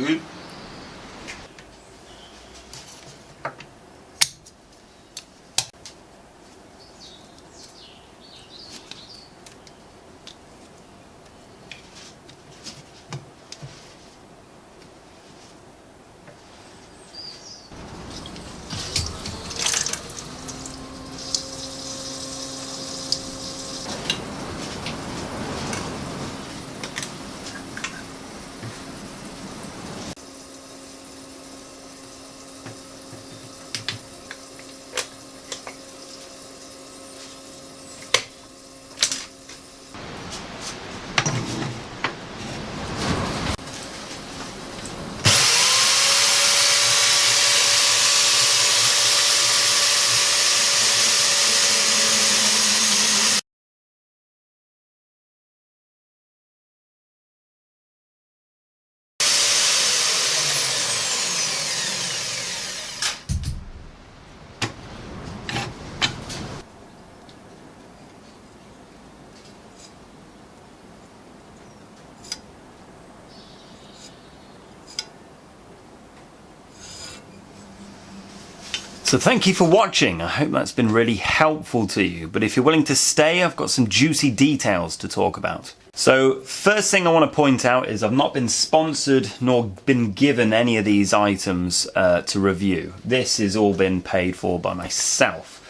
good. So thank you for watching. I hope that's been really helpful to you. But if you're willing to stay, I've got some juicy details to talk about. So first thing I want to point out is I've not been sponsored nor been given any of these items to review. This has all been paid for by myself.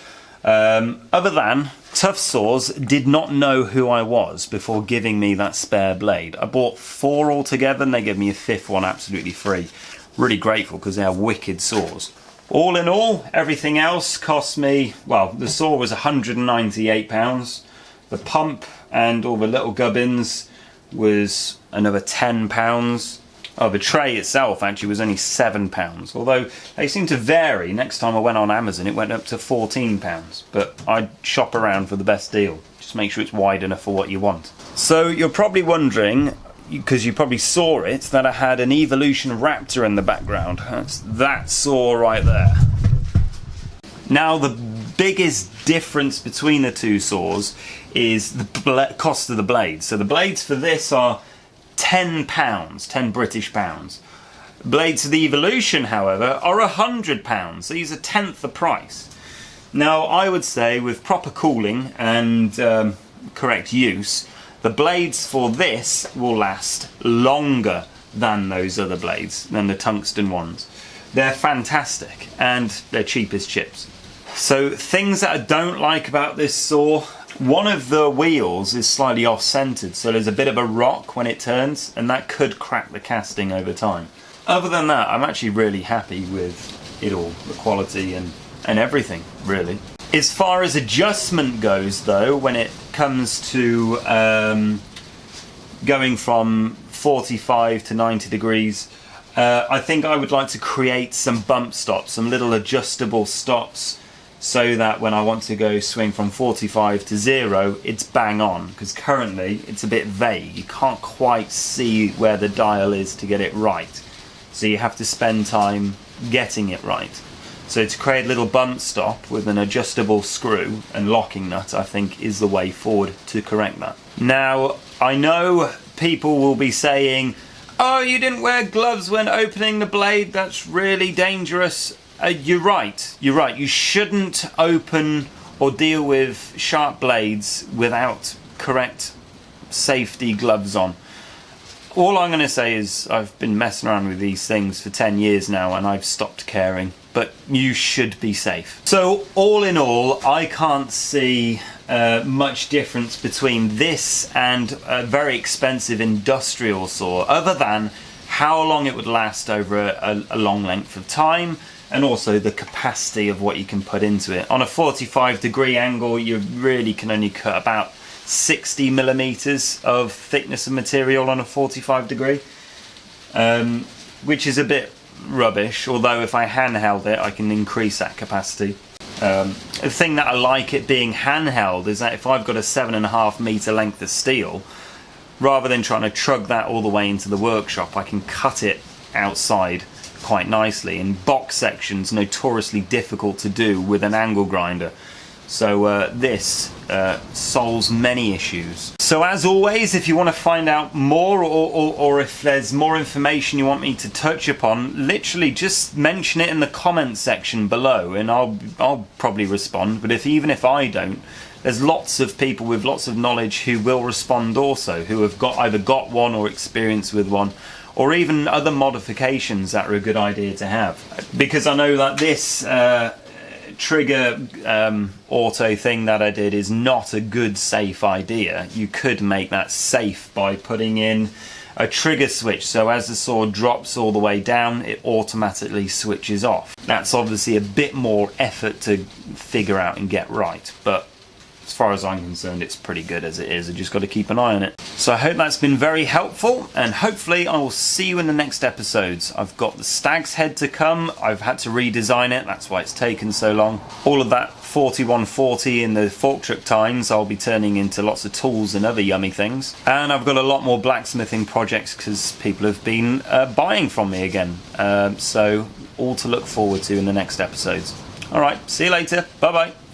Other than Tough Saws did not know who I was before giving me that spare blade. I bought 4 altogether and they gave me a 5th one absolutely free. Really grateful because they are wicked saws. All in all, everything else cost me, well, the saw was £198. The pump and all the little gubbins was another £10. Oh, the tray itself actually was only £7. Although they seem to vary. Next time I went on Amazon, it went up to £14. But I'd shop around for the best deal. Just make sure it's wide enough for what you want. So you're probably wondering, because you probably saw it, that I had an Evolution Raptor in the background. That's that saw right there. Now the biggest difference between the two saws is the cost of the blades. So the blades for this are £10, 10 British pounds. Blades for the Evolution, however, are £100. These are 1/10 the price. Now I would say with proper cooling and correct use, the blades for this will last longer than those other blades, than the tungsten ones. They're fantastic and they're cheap as chips. So things that I don't like about this saw, one of the wheels is slightly off-centered, so there's a bit of a rock when it turns and that could crack the casting over time. Other than that, I'm actually really happy with it all, the quality and everything, really. As far as adjustment goes though, when it comes to going from 45 to 90 degrees, I think I would like to create some bump stops, some little adjustable stops, so that when I want to go swing from 45 to 0, it's bang on, because currently it's a bit vague. You can't quite see where the dial is to get it right. So you have to spend time getting it right. So to create a little bump stop with an adjustable screw and locking nut, I think is the way forward to correct that. Now, I know people will be saying, oh, you didn't wear gloves when opening the blade, that's really dangerous. You're right, you shouldn't open or deal with sharp blades without correct safety gloves on. All I'm going to say is I've been messing around with these things for 10 years now and I've stopped caring, but you should be safe. So all in all, I can't see much difference between this and a very expensive industrial saw, other than how long it would last over a long length of time, and also the capacity of what you can put into it. On a 45-degree angle, you really can only cut about 60 millimeters of thickness of material on a 45-degree, which is a bit rubbish, although if I handheld it I can increase that capacity. The thing that I like it being handheld is that if I've got a 7.5 meter length of steel, rather than trying to trug that all the way into the workshop, I can cut it outside quite nicely. In box sections, notoriously difficult to do with an angle grinder. So this solves many issues. So as always, if you want to find out more, or if there's more information you want me to touch upon, literally just mention it in the comment section below and I'll probably respond. But even if I don't, there's lots of people with lots of knowledge who will respond also, who have either got one or experience with one, or even other modifications that are a good idea to have. Because I know that this trigger auto thing that I did is not a good safe idea. You could make that safe by putting in a trigger switch, so as the saw drops all the way down, it automatically switches off. That's obviously a bit more effort to figure out and get right, but as far as I'm concerned, it's pretty good as it is. I just got to keep an eye on it. So I hope that's been very helpful, and hopefully I will see you in the next episodes. I've got the stag's head to come. I've had to redesign it. That's why it's taken so long. All of that 4140 in the fork truck tines I'll be turning into lots of tools and other yummy things. And I've got a lot more blacksmithing projects because people have been buying from me again. So all to look forward to in the next episodes. All right, see you later. Bye-bye.